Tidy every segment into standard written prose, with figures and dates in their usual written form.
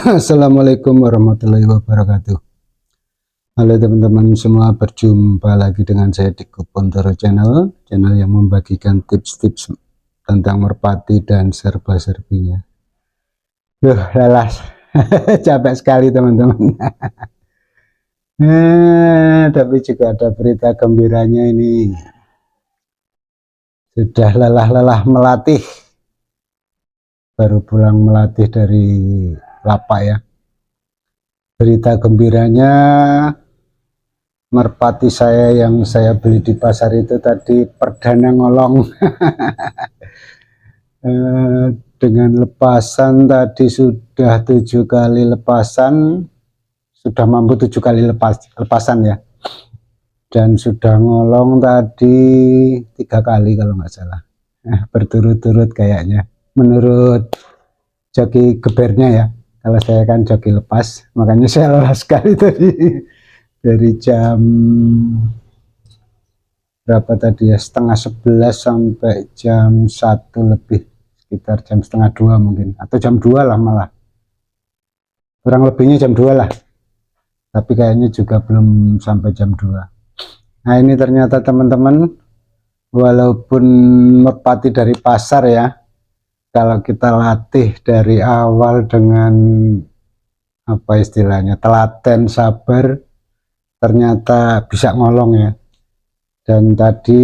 Assalamualaikum warahmatullahi wabarakatuh. Halo teman-teman semua, berjumpa lagi dengan saya di Kupontoro channel yang membagikan tips-tips tentang merpati dan serba-serbinya. Lelah capek sekali teman-teman. Tapi juga ada berita gembiranya ini. Sudah lelah-lelah melatih, baru pulang melatih dari lapak ya. Berita gembiranya, merpati saya yang saya beli di pasar itu tadi perdana ngolong. Dengan lepasan tadi sudah 7 kali lepasan, sudah mampu 7 kali lepasan ya, dan sudah ngolong tadi 3 kali kalau nggak salah, berturut-turut kayaknya menurut joki gebernya ya. Kalau saya kan joki lepas, makanya saya lelah sekali tadi. Dari jam berapa tadi ya, setengah 11 sampai jam 1 lebih, sekitar jam setengah 2 mungkin, atau jam 2 lah, malah kurang lebihnya jam 2 lah, tapi kayaknya juga belum sampai jam 2. Nah ini ternyata teman-teman, walaupun merpati dari pasar ya, kalau kita latih dari awal dengan apa istilahnya, telaten, sabar, ternyata bisa ngolong ya. Dan tadi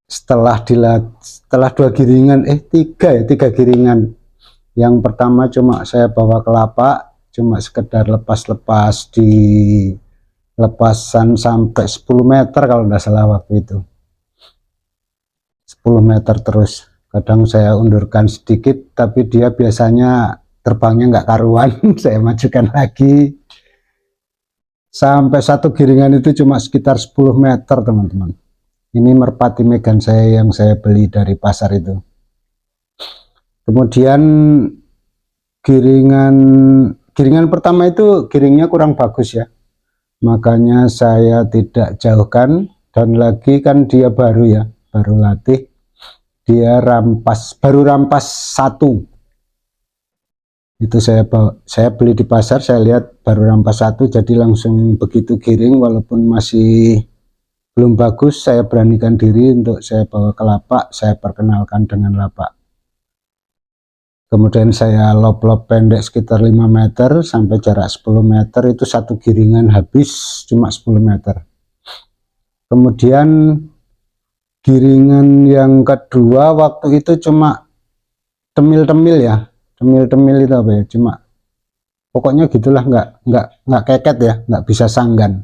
setelah 2 giringan, 3 giringan. Yang pertama cuma saya bawa ke lapak, cuma sekedar lepas-lepas di lepasan sampai 10 meter kalau tidak salah waktu itu. 10 meter terus, kadang saya undurkan sedikit, tapi dia biasanya terbangnya nggak karuan. Saya majukan lagi sampai 1 giringan itu cuma sekitar 10 meter teman-teman. Ini merpati Megan saya yang saya beli dari pasar itu. Kemudian giringan pertama itu giringnya kurang bagus ya, makanya saya tidak jauhkan. Dan lagi kan dia baru ya, baru latih, dia baru rampas 1. Itu saya beli di pasar, saya lihat baru rampas 1, jadi langsung begitu giring, walaupun masih belum bagus, saya beranikan diri untuk saya bawa ke lapak, saya perkenalkan dengan lapak. Kemudian saya lob-lob pendek sekitar 5 meter sampai jarak 10 meter, itu 1 giringan habis cuma 10 meter. Kemudian giringan yang kedua waktu itu cuma temil-temil ya, temil-temil itu apa ya, cuma pokoknya gitulah, nggak keket ya, nggak bisa sanggan.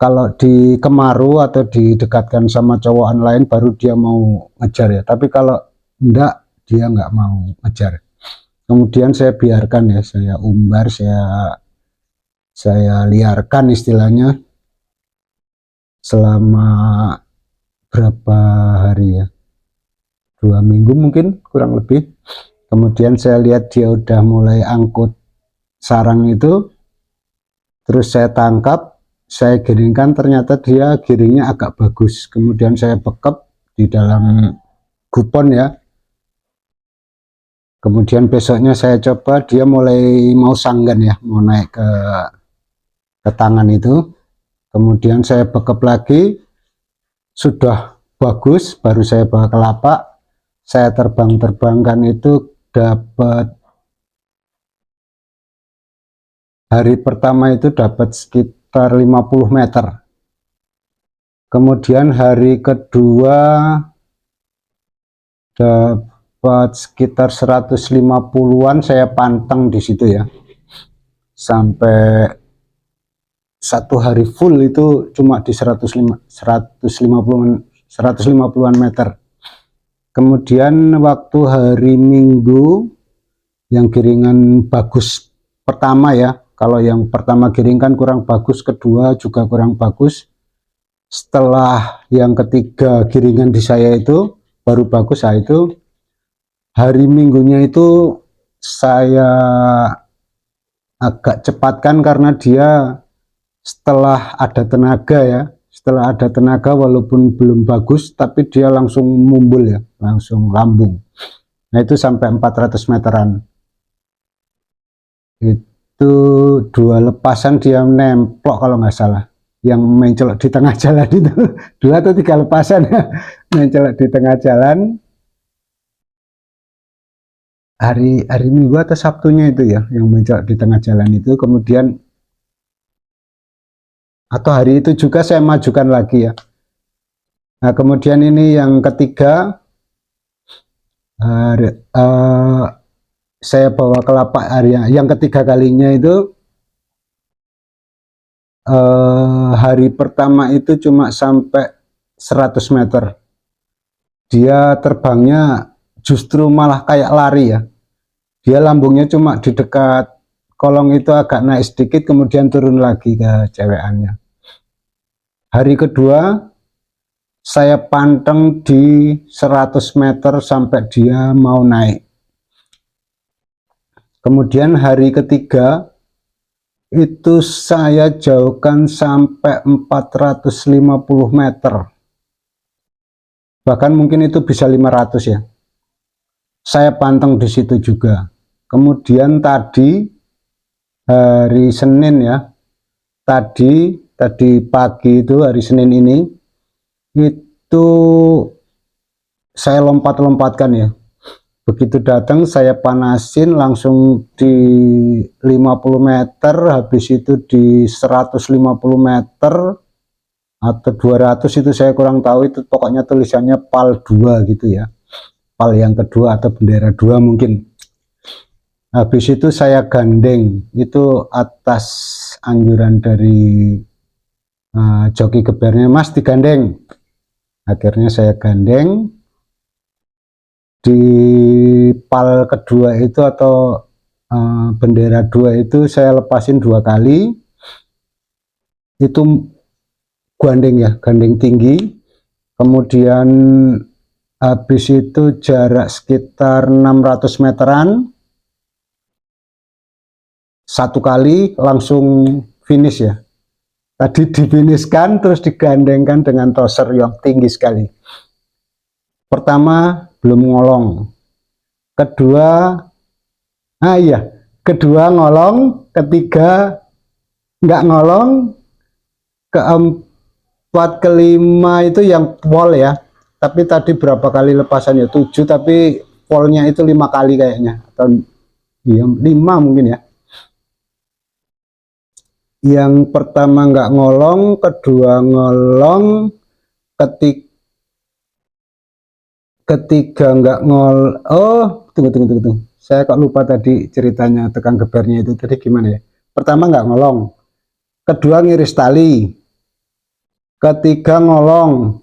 Kalau di kemaru atau didekatkan sama cowokan lain baru dia mau ngejar ya, tapi kalau enggak, dia nggak mau ngejar. Kemudian saya biarkan ya, saya umbar, saya liarkan istilahnya selama berapa hari ya, 2 minggu mungkin kurang lebih. Kemudian saya lihat dia udah mulai angkut sarang itu, terus saya tangkap, saya giringkan, ternyata dia giringnya agak bagus. Kemudian saya bekap di dalam gupon ya. Kemudian besoknya saya coba, dia mulai mau sanggan ya, mau naik ke tangan itu. Kemudian saya bekap lagi, sudah bagus, baru saya bawa ke lapak, saya terbangkan itu, dapat hari pertama itu dapat sekitar 50 meter. Kemudian hari kedua dapat sekitar 150-an, saya panteng di situ ya, sampai 1 hari full itu cuma di 150-an meter. Kemudian waktu hari Minggu yang giringan bagus pertama ya, kalau yang pertama giringkan kurang bagus, kedua juga kurang bagus, setelah yang ketiga giringan di saya itu baru bagus. Nah itu hari Minggunya itu saya agak cepatkan, karena dia setelah ada tenaga ya, setelah ada tenaga walaupun belum bagus, tapi dia langsung mumbul ya, langsung lambung. Nah itu sampai 400 meteran. Itu 2 lepasan dia nemplok kalau nggak salah, yang mencolok di tengah jalan itu 2 atau 3 lepasan mencolok di tengah jalan. Hari Minggu atau Sabtunya itu ya yang mencolok di tengah jalan itu. Kemudian atau hari itu juga saya majukan lagi ya. Nah kemudian ini yang ketiga, saya bawa kelapa yang ketiga kalinya itu. Hari pertama itu cuma sampai 100 meter, dia terbangnya justru malah kayak lari ya, dia lambungnya cuma di dekat kolong itu agak naik sedikit kemudian turun lagi ke cewekannya. Hari kedua saya panteng di 100 meter sampai dia mau naik. Kemudian hari ketiga itu saya jauhkan sampai 450 meter, bahkan mungkin itu bisa 500 ya, saya panteng di situ juga. Kemudian tadi hari Senin ya, tadi pagi itu hari Senin ini itu saya lompat-lompatkan ya. Begitu datang saya panasin langsung di 50 meter, habis itu di 150 meter atau 200 itu saya kurang tahu, itu pokoknya tulisannya PAL 2 gitu ya, PAL yang kedua atau bendera 2 mungkin. Habis itu saya gandeng, itu atas anjuran dari joki gebernya, Mas digandeng. Akhirnya saya gandeng. Di PAL kedua itu atau bendera 2 itu saya lepasin 2 kali, itu gandeng ya, gandeng tinggi. Kemudian habis itu jarak sekitar 600 meteran, 1 kali langsung finish ya. Tadi difinishkan terus digandengkan dengan toser yang tinggi sekali. Pertama belum ngolong, kedua ngolong, ketiga nggak ngolong, keempat kelima itu yang pol ya. Tapi tadi berapa kali lepasannya, 7, tapi polnya itu 5 kali kayaknya, atau iya 5 mungkin ya. Yang pertama nggak ngolong, kedua ngolong, ketiga nggak tunggu, saya kok lupa tadi ceritanya tekan gebernya itu tadi gimana ya. Pertama nggak ngolong, kedua ngiris tali, ketiga ngolong,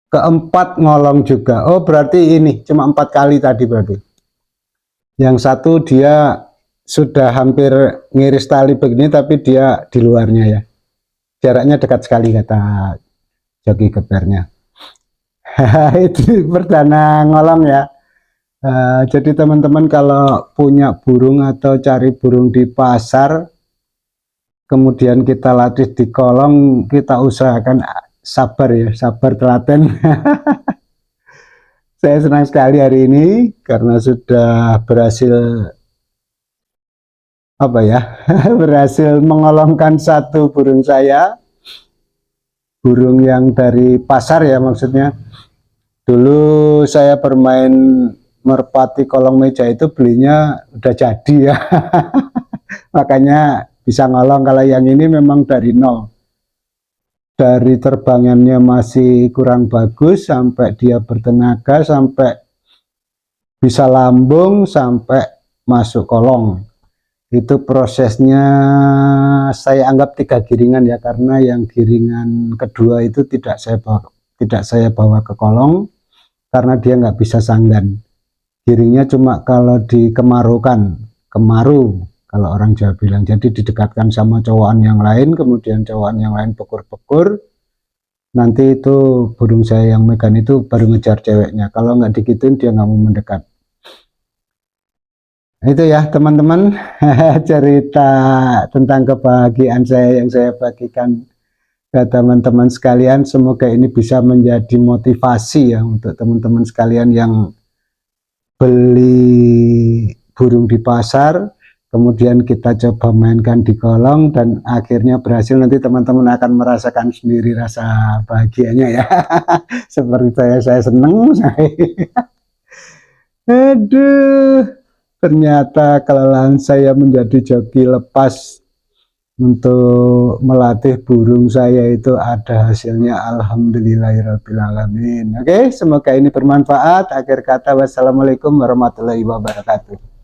keempat ngolong juga. Oh berarti ini cuma 4 kali tadi berarti. Yang satu dia sudah hampir ngiris tali begini tapi dia di luarnya ya, jaraknya dekat sekali kata joki gebernya. Itu perdana ngolong ya. Jadi teman-teman kalau punya burung atau cari burung di pasar kemudian kita latih di kolong, kita usahakan sabar ya, sabar telaten. Saya senang sekali hari ini karena sudah berhasil berhasil mengolongkan 1 burung saya, burung yang dari pasar ya maksudnya. Dulu saya bermain merpati kolong meja itu belinya udah jadi ya. Makanya bisa ngolong. Kalau yang ini memang dari nol, dari terbangannya masih kurang bagus sampai dia bertenaga, sampai bisa lambung, sampai masuk kolong. Itu prosesnya saya anggap 3 giringan ya, karena yang giringan kedua itu tidak saya bawa ke kolong karena dia nggak bisa sanggan. Giringnya cuma kalau dikemarukan, kemaru kalau orang Jawa bilang, jadi didekatkan sama cowokan yang lain, kemudian cowokan yang lain pekur-pekur, nanti itu burung saya yang megan itu baru ngejar ceweknya. Kalau nggak digituin dia nggak mau mendekat. Itu ya teman-teman, cerita tentang kebahagiaan saya yang saya bagikan ke teman-teman sekalian. Semoga ini bisa menjadi motivasi ya untuk teman-teman sekalian yang beli burung di pasar, kemudian kita coba mainkan di kolong, dan akhirnya berhasil. Nanti teman-teman akan merasakan sendiri rasa bahagianya ya. Seperti saya seneng. Aduh, ternyata kelelahan saya menjadi joki lepas untuk melatih burung saya itu ada hasilnya, alhamdulillahirrabbilalamin. Oke, semoga ini bermanfaat. Akhir kata, wassalamualaikum warahmatullahi wabarakatuh.